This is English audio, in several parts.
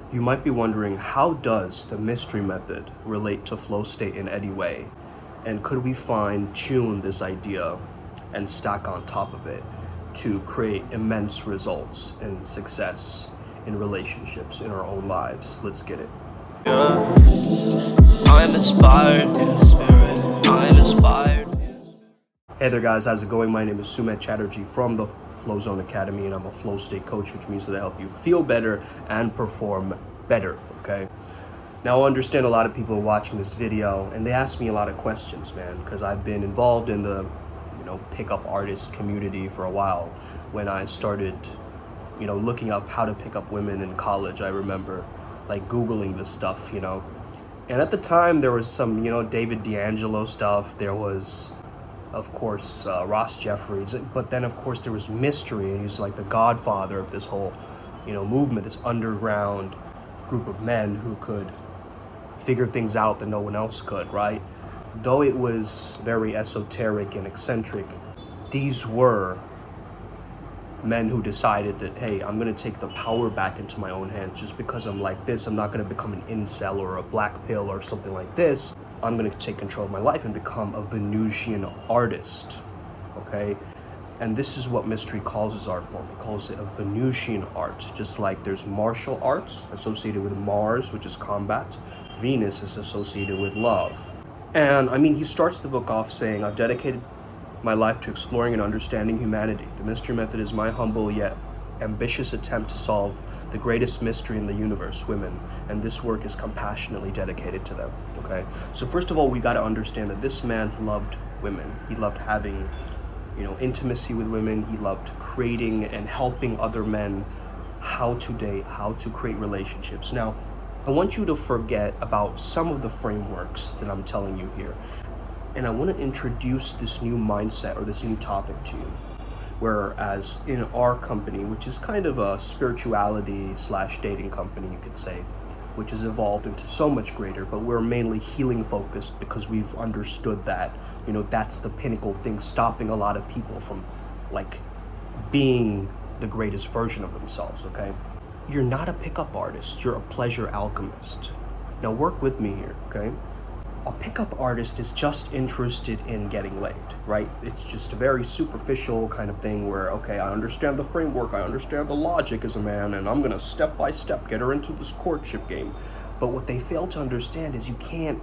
You might be wondering, how does the mystery method relate to flow state in any way? And could we fine tune this idea and stack on top of it to create immense results and success in relationships in our own lives? Let's get it. Yeah. I'm inspired. I'm inspired. Hey there guys, how's it going? My name is Sumit Chatterjee from the Flow Zone Academy, and I'm a flow state coach, which means that I help you feel better and perform better, okay? Now, I understand a lot of people are watching this video and they ask me a lot of questions, man, because I've been involved in the, pickup artist community for a while. When I started, looking up how to pick up women in college, I remember like Googling this stuff, and at the time there was some, David D'Angelo stuff. There was, of course, Ross Jeffries, but then of course there was Mystery, and he's like the godfather of this whole, movement, this underground group of men who could figure things out that no one else could, right? Though it was very esoteric and eccentric, these were men who decided that, hey, I'm gonna take the power back into my own hands. Just because I'm like this, I'm not gonna become an incel or a black pill or something like this. I'm gonna take control of my life and become a Venusian artist, okay? And this is what Mystery calls his art form. He calls it a Venusian art. Just like there's martial arts associated with Mars, which is combat. Venus is associated with love. And I mean, he starts the book off saying, I've dedicated my life to exploring and understanding humanity. The mystery method is my humble yet ambitious attempt to solve the greatest mystery in the universe, women, and this work is compassionately dedicated to them, okay? So first of all, we gotta understand that this man loved women. He loved having, intimacy with women. He loved creating and helping other men how to date, how to create relationships. Now, I want you to forget about some of the frameworks that I'm telling you here. And I want to introduce this new mindset or this new topic to you. Whereas in our company, which is kind of a spirituality / dating company, you could say, which has evolved into so much greater, but we're mainly healing focused because we've understood that, that's the pinnacle thing stopping a lot of people from like being the greatest version of themselves, okay? You're not a pickup artist, you're a pleasure alchemist. Now work with me here, okay? A pickup artist is just interested in getting laid, right? It's just a very superficial kind of thing where, okay, I understand the framework, I understand the logic as a man, and I'm gonna step by step get her into this courtship game. But what they fail to understand is you can't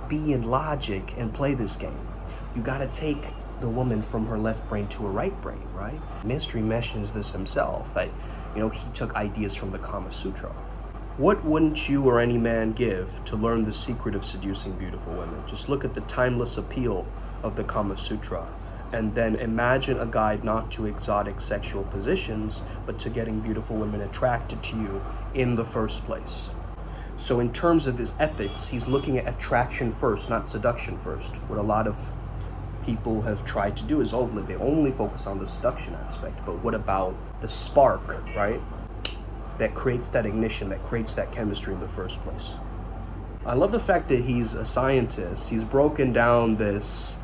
be in logic and play this game. You gotta take the woman from her left brain to her right brain, right? Mystery mentions this himself, that, he took ideas from the Kama Sutra. What wouldn't you or any man give to learn the secret of seducing beautiful women? Just look at the timeless appeal of the Kama Sutra, and then imagine a guide not to exotic sexual positions, but to getting beautiful women attracted to you in the first place. So in terms of his ethics, he's looking at attraction first, not seduction first. What a lot of people have tried to do is they only focus on the seduction aspect, but what about the spark, right? That creates that ignition, that creates that chemistry in the first place. I love the fact that he's a scientist. He's broken down this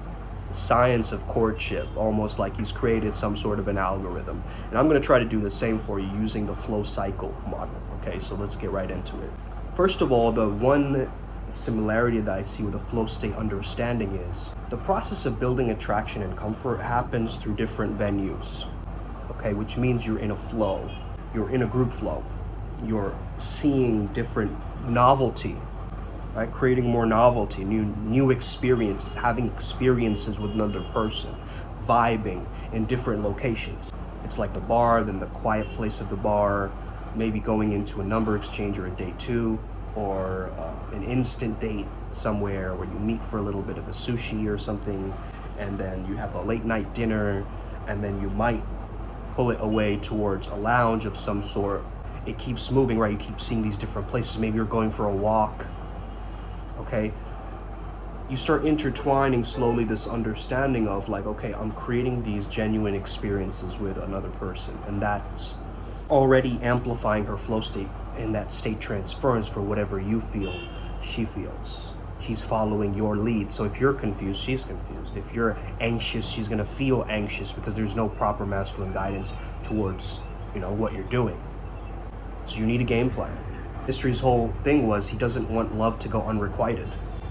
science of courtship, almost like he's created some sort of an algorithm. And I'm gonna try to do the same for you using the flow cycle model. Okay, so let's get right into it. First of all, the one similarity that I see with the flow state understanding is the process of building attraction and comfort happens through different venues, okay, which means you're in a flow. You're in a group flow. You're seeing different novelty, right? Creating more novelty, new experiences, having experiences with another person, vibing in different locations. It's like the bar, then the quiet place of the bar, maybe going into a number exchange or a date two, or an instant date somewhere where you meet for a little bit of a sushi or something, and then you have a late night dinner, and then you might pull it away towards a lounge of some sort. It keeps moving, right? You keep seeing these different places. Maybe you're going for a walk, okay? You start intertwining slowly this understanding of like, okay, I'm creating these genuine experiences with another person, and that's already amplifying her flow state, and that state transference for whatever you feel, she feels. She's following your lead. So if you're confused, she's confused. If you're anxious, she's gonna feel anxious because there's no proper masculine guidance towards, what you're doing. So you need a game plan. Mystery's whole thing was he doesn't want love to go unrequited,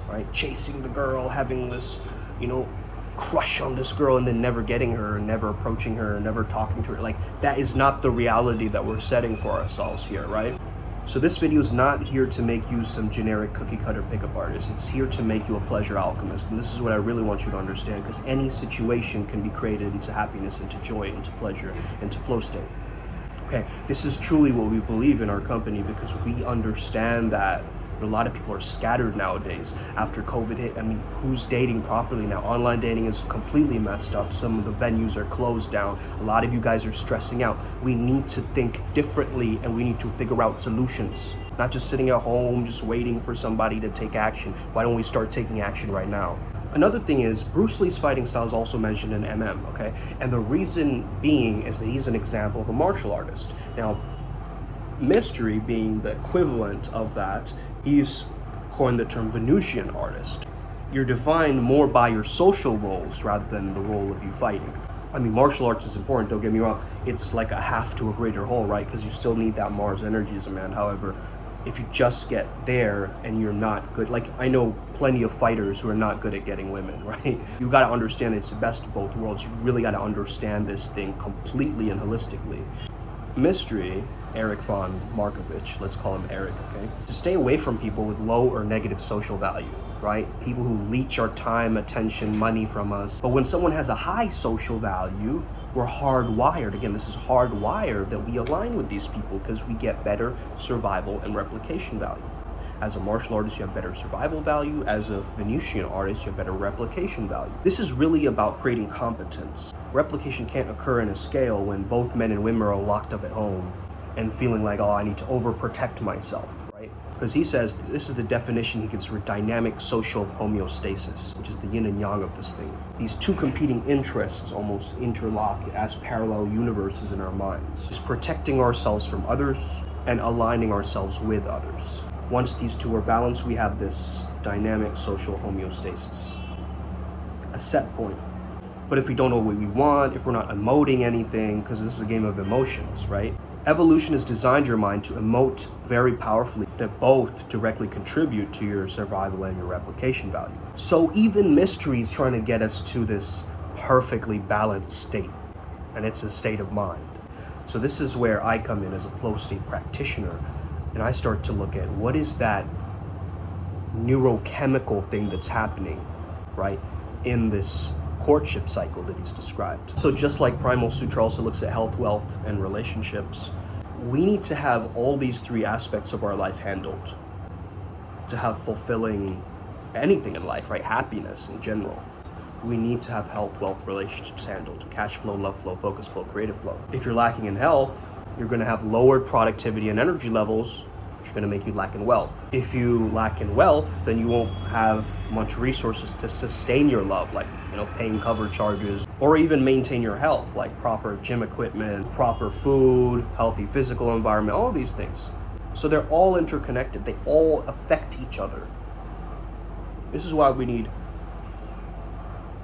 right? Chasing the girl, having this, crush on this girl and then never getting her, never approaching her, never talking to her. Like, that is not the reality that we're setting for ourselves here, right? So this video is not here to make you some generic cookie cutter pickup artist. It's here to make you a pleasure alchemist. And this is what I really want you to understand, because any situation can be created into happiness, into joy, into pleasure, into flow state. Okay, this is truly what we believe in our company, because we understand that a lot of people are scattered nowadays after COVID hit. I mean, who's dating properly now? Online dating is completely messed up. Some of the venues are closed down. A lot of you guys are stressing out. We need to think differently, and we need to figure out solutions. Not just sitting at home, just waiting for somebody to take action. Why don't we start taking action right now? Another thing is, Bruce Lee's fighting style is also mentioned in MM, okay? And the reason being is that he's an example of a martial artist. Now, Mystery being the equivalent of that, he's coined the term Venusian artist. You're defined more by your social roles rather than the role of you fighting. I mean, martial arts is important, don't get me wrong. It's like a half to a greater whole, right? Because you still need that Mars energy as a man. However, if you just get there and you're not good, like I know plenty of fighters who are not good at getting women, right? You got to understand it's the best of both worlds. You really got to understand this thing completely and holistically. Mystery, Eric von Markovich, let's call him Eric, okay? To stay away from people with low or negative social value, right? People who leech our time, attention, money from us. But when someone has a high social value, we're hardwired. Again, this is hardwired that we align with these people because we get better survival and replication value. As a martial artist, you have better survival value. As a Venusian artist, you have better replication value. This is really about creating competence. Replication can't occur in a scale when both men and women are locked up at home and feeling like, oh, I need to overprotect myself, right? Because he says, this is the definition he gives for dynamic social homeostasis, which is the yin and yang of this thing. These two competing interests almost interlock as parallel universes in our minds. It's protecting ourselves from others and aligning ourselves with others. Once these two are balanced, we have this dynamic social homeostasis, a set point. But if we don't know what we want, if we're not emoting anything, because this is a game of emotions, right? Evolution has designed your mind to emote very powerfully that both directly contribute to your survival and your replication value. So even Mystery is trying to get us to this perfectly balanced state, and it's a state of mind. So this is where I come in as a flow state practitioner, and I start to look at what is that neurochemical thing that's happening, right, in this courtship cycle that he's described. So just like Primal Sutra also looks at health, wealth, and relationships, we need to have all these three aspects of our life handled to have fulfilling anything in life, right? Happiness in general. We need to have health, wealth, relationships handled. Cash flow, love flow, focus flow, creative flow. If you're lacking in health, you're going to have lowered productivity and energy levels, which are going to make you lack in wealth. If you lack in wealth, then you won't have much resources to sustain your love, like, paying cover charges, or even maintain your health, like proper gym equipment, proper food, healthy physical environment, all these things. So they're all interconnected. They all affect each other. This is why we need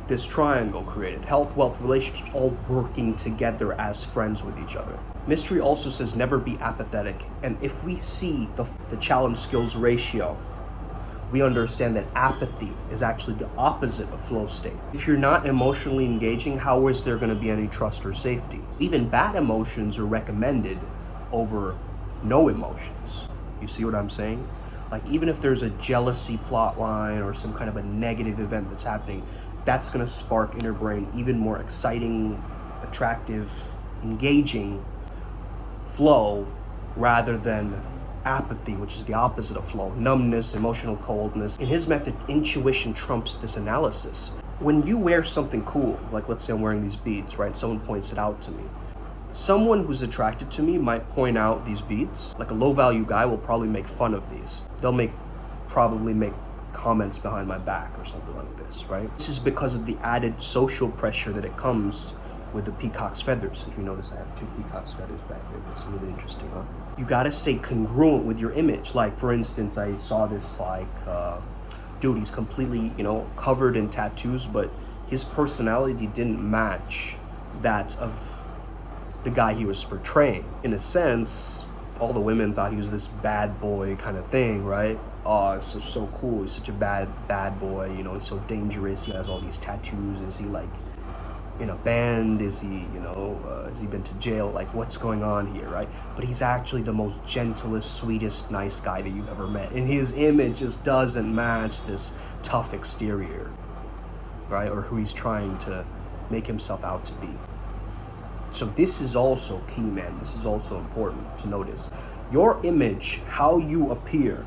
this triangle created. Health, wealth, relationships, all working together as friends with each other. Mystery also says never be apathetic. And if we see the challenge skills ratio, we understand that apathy is actually the opposite of flow state. If you're not emotionally engaging, how is there going to be any trust or safety? Even bad emotions are recommended over no emotions. You see what I'm saying? Like, even if there's a jealousy plot line or some kind of a negative event that's happening, that's going to spark inner brain even more exciting, attractive, engaging flow rather than apathy, which is the opposite of flow, numbness, emotional coldness. In his method, intuition trumps this analysis. When you wear something cool, like let's say I'm wearing these beads, right? Someone points it out to me. Someone who's attracted to me might point out these beads. Like a low value guy will probably make fun of these. They'll probably make comments behind my back or something like this, right? This is because of the added social pressure that it comes with the peacock's feathers. If you notice, I have two peacock's feathers back there. It's really interesting, huh? You gotta stay congruent with your image. Like, for instance, I saw this dude, he's completely, covered in tattoos, but his personality didn't match that of the guy he was portraying. In a sense, All the women thought he was this bad boy kind of thing, right? Oh, it's so cool. He's such a bad boy. You know, he's so dangerous. He has all these tattoos. Is he like in a band? Is he, has he been to jail? Like, what's going on here, right? But he's actually the most gentlest, sweetest, nice guy that you've ever met. And his image just doesn't match this tough exterior, right? Or who he's trying to make himself out to be. So this is also key, man. This is also important to notice. Your image, how you appear,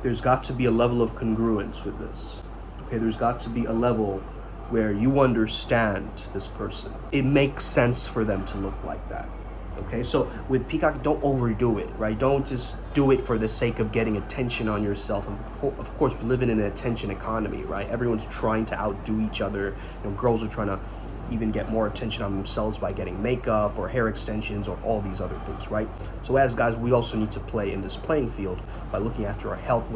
there's got to be a level of congruence with this. Okay, there's got to be a level where you understand this person. It makes sense for them to look like that. Okay, so with Peacock, don't overdo it, right? Don't just do it for the sake of getting attention on yourself. And of course, we live in an attention economy, right? Everyone's trying to outdo each other. Girls are trying to even get more attention on themselves by getting makeup or hair extensions or all these other things, right? So as guys, we also need to play in this playing field by looking after our health,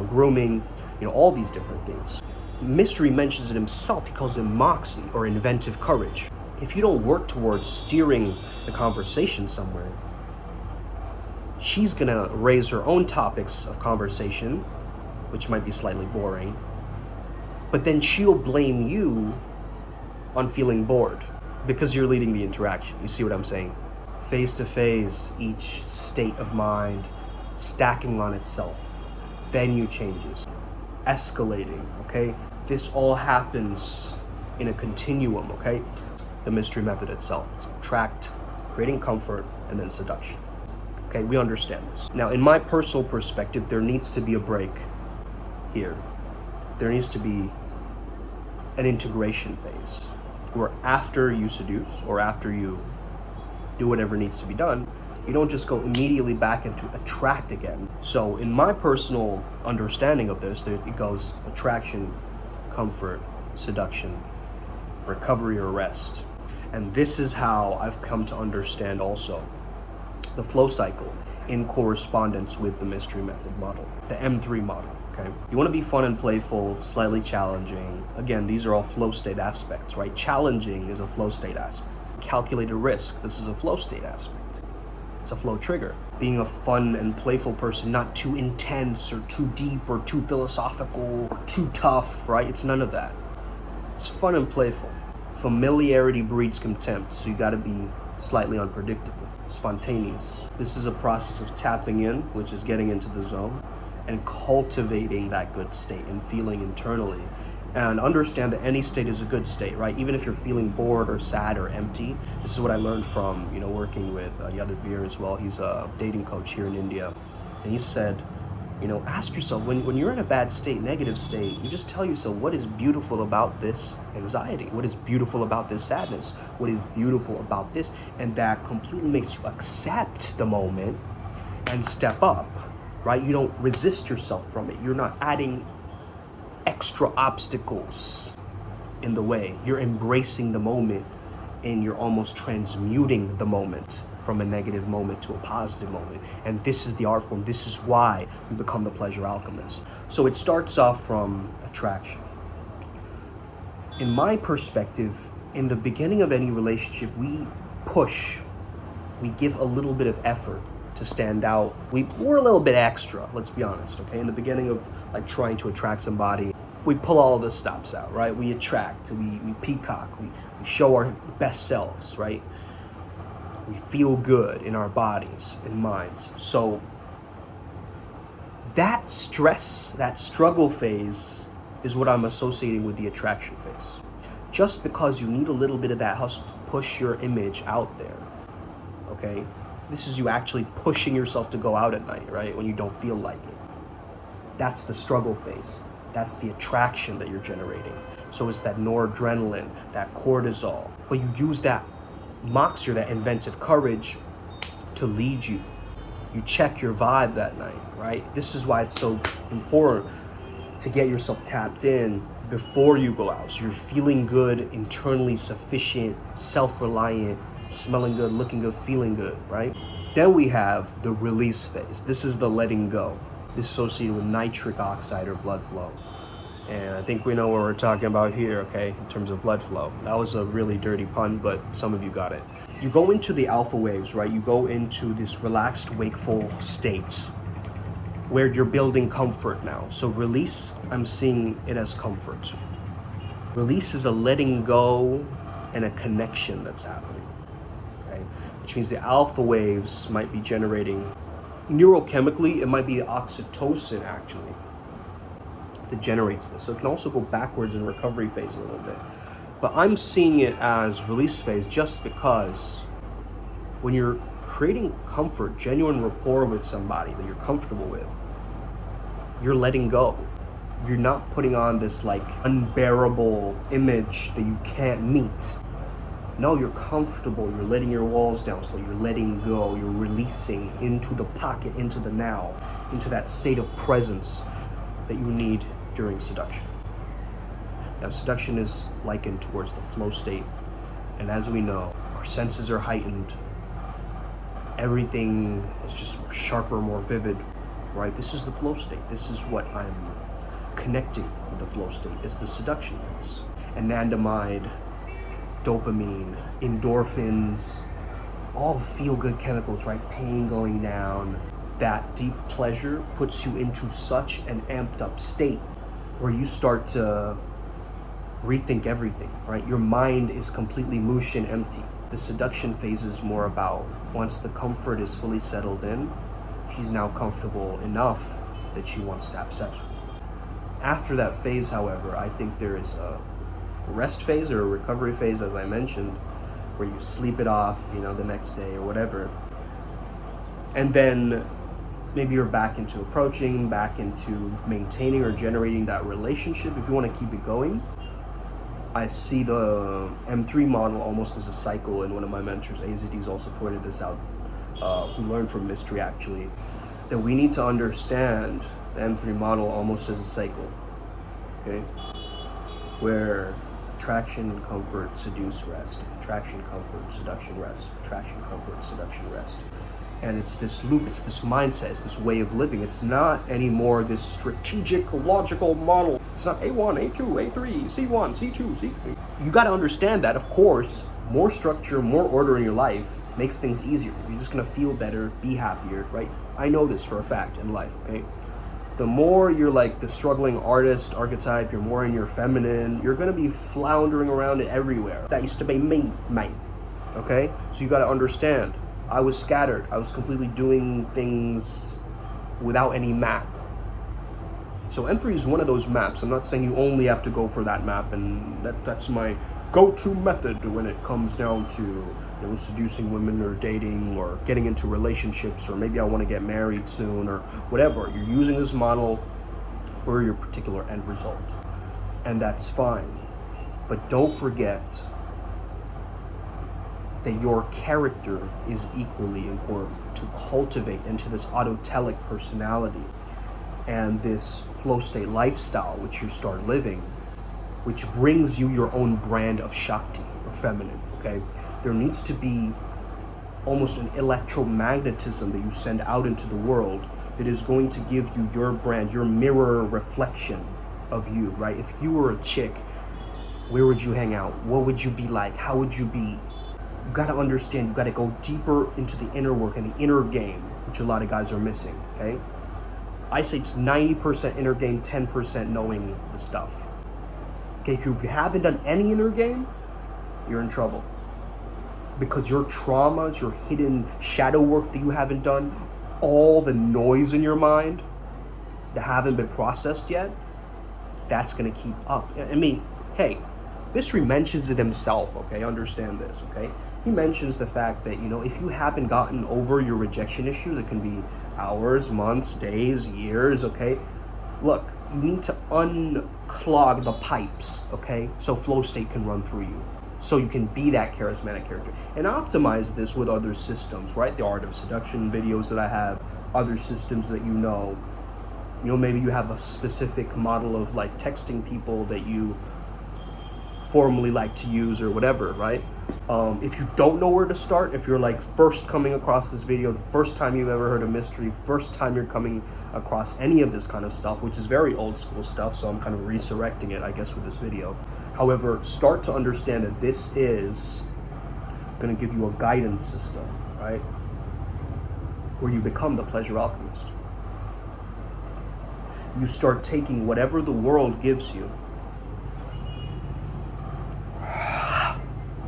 grooming, all these different things. Mystery mentions it himself. He calls it Moxie, or inventive courage. If you don't work towards steering the conversation somewhere, she's gonna raise her own topics of conversation, which might be slightly boring, but then she'll blame you on feeling bored because you're leading the interaction. You see what I'm saying? Face to face, each state of mind stacking on itself, venue changes, escalating, okay? This all happens in a continuum, okay? The mystery method itself is attract, creating comfort, and then seduction. Okay, we understand this. Now, in my personal perspective, there needs to be a break here. There needs to be an integration phase where after you seduce or after you do whatever needs to be done, you don't just go immediately back into attract again. So in my personal understanding of this, it goes attraction, comfort, seduction, recovery or rest. And this is how I've come to understand also the flow cycle in correspondence with the mystery method model, the M3 model. Okay. You want to be fun and playful, slightly challenging. Again, these are all flow state aspects, right? Challenging is a flow state aspect. Calculated risk, this is a flow state aspect. It's a flow trigger. Being a fun and playful person, not too intense or too deep or too philosophical or too tough, right? It's none of that. It's fun and playful. Familiarity breeds contempt, so you got to be slightly unpredictable, spontaneous. This is a process of tapping in, which is getting into the zone, and cultivating that good state and feeling internally. And understand that any state is a good state, right? Even if you're feeling bored or sad or empty. This is what I learned from, working with Yadav as well. He's a dating coach here in India. And he said, ask yourself, when you're in a bad state, negative state, you just tell yourself, what is beautiful about this anxiety? What is beautiful about this sadness? What is beautiful about this? And that completely makes you accept the moment and step up, right? You don't resist yourself from it. You're not adding extra obstacles in the way. You're embracing the moment and you're almost transmuting the moment from a negative moment to a positive moment. And this is the art form. This is why you become the pleasure alchemist. So it starts off from attraction. In my perspective, in the beginning of any relationship, we push, we give a little bit of effort to stand out. We're a little bit extra, let's be honest, okay? In the beginning of trying to attract somebody, we pull all the stops out, right? We attract, we peacock, we show our best selves, right? We feel good in our bodies and minds. So that stress, that struggle phase is what I'm associating with the attraction phase. Just because you need a little bit of that hustle to push your image out there, okay? This is you actually pushing yourself to go out at night, right? When you don't feel like it. That's the struggle phase. That's the attraction that you're generating. So it's that noradrenaline, that cortisol. But you use that Moxie, that inventive courage, to lead you. You check your vibe that night, right? This is why it's so important to get yourself tapped in before you go out. So you're feeling good, internally sufficient, self-reliant, smelling good, looking good, feeling good, right? Then we have the release phase. This is the letting go. This is associated with nitric oxide or blood flow. And I think we know what we're talking about here, okay, in terms of blood flow. That was a really dirty pun, but some of you got it. You go into the alpha waves, right? You go into this relaxed, wakeful state where you're building comfort now. So release, I'm seeing it as comfort. Release is a letting go and a connection that's happening, okay? Which means the alpha waves might be generating, neurochemically, it might be oxytocin actually that generates this. So it can also go backwards in recovery phase a little bit. But I'm seeing it as release phase just because when you're creating comfort, genuine rapport with somebody that you're comfortable with, you're letting go. You're not putting on this like unbearable image that you can't meet. No, you're comfortable, you're letting your walls down, so you're letting go, you're releasing into the pocket, into the now, into that state of presence that you need during seduction. Now, seduction is likened towards the flow state, and as we know, our senses are heightened. Everything is just sharper, more vivid, right? This is the flow state. This is what I'm connecting with the flow state. It's the seduction phase. Anandamide, dopamine, endorphins, all feel-good chemicals, right? Pain going down. That deep pleasure puts you into such an amped up state where you start to rethink everything, right? Your mind is completely mush and empty. The seduction phase is more about once the comfort is fully settled in, she's now comfortable enough that she wants to have sex with you. After that phase, however, I think there is a rest phase or a recovery phase, as I mentioned, where you sleep it off, you know, the next day or whatever. And then maybe you're back into approaching, back into maintaining or generating that relationship if you want to keep it going. I see the M3 model almost as a cycle, and one of my mentors, AZD's also pointed this out, who learned from Mystery actually, that we need to understand the M3 model almost as a cycle, okay? Where attraction, comfort, seduce, rest, attraction, comfort, seduction, rest, attraction, comfort, seduction, rest. And it's this loop, it's this mindset, it's this way of living. It's not anymore this strategic, logical model. It's not A1, A2, A3, C1, C2, C3. You gotta understand that, of course, more structure, more order in your life makes things easier. You're just gonna feel better, be happier, right? I know this for a fact in life, okay? The more you're like the struggling artist archetype, you're more in your feminine, you're gonna be floundering around it everywhere. That used to be me, mate, okay? So you gotta understand, I was scattered. I was completely doing things without any map. So M3 is one of those maps. I'm not saying you only have to go for that map, and that's my go-to method when it comes down to, you know, seducing women or dating or getting into relationships, or maybe I want to get married soon or whatever. You're using this model for your particular end result, and that's fine. But don't forget that your character is equally important to cultivate into this autotelic personality and this flow state lifestyle which you start living, which brings you your own brand of Shakti or feminine, okay? There needs to be almost an electromagnetism that you send out into the world that is going to give you your brand, your mirror reflection of you, right? If you were a chick, where would you hang out? What would you be like? How would you be? You gotta understand, you gotta go deeper into the inner work and the inner game, which a lot of guys are missing, okay? I say it's 90% inner game, 10% knowing the stuff. Okay, if you haven't done any inner game, you're in trouble. Because your traumas, your hidden shadow work that you haven't done, all the noise in your mind that haven't been processed yet, that's gonna keep up. I mean, hey, Mystery mentions it himself, okay? Understand this, okay? He mentions the fact that, you know, if you haven't gotten over your rejection issues, it can be hours, months, days, years, okay? Look, you need to unclog the pipes, okay? So flow state can run through you. So you can be that charismatic character. And optimize this with other systems, right? The Art of Seduction videos that I have, other systems that you know. You know, maybe you have a specific model of like texting people that you formally like to use or whatever, right? If you don't know where to start, if you're like first coming across this video, the first time you've ever heard of mystery, first time you're coming across any of this kind of stuff, which is very old school stuff, so I'm kind of resurrecting it, I guess, with this video. However, start to understand that this is going to give you a guidance system, right? Where you become the pleasure alchemist. You start taking whatever the world gives you,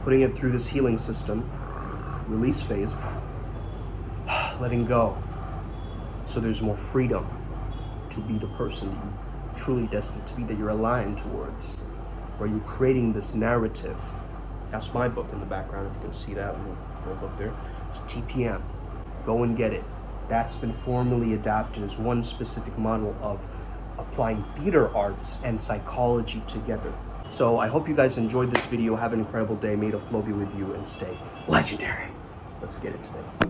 putting it through this healing system, release phase, letting go. So there's more freedom to be the person that you're truly destined to be, that you're aligned towards. Where you're creating this narrative. That's my book in the background, if you can see that little book there. It's TPM. Go and get it. That's been formally adapted as one specific model of applying theater arts and psychology together. So I hope you guys enjoyed this video. Have an incredible day. May the flow be with you and stay legendary. Let's get it today.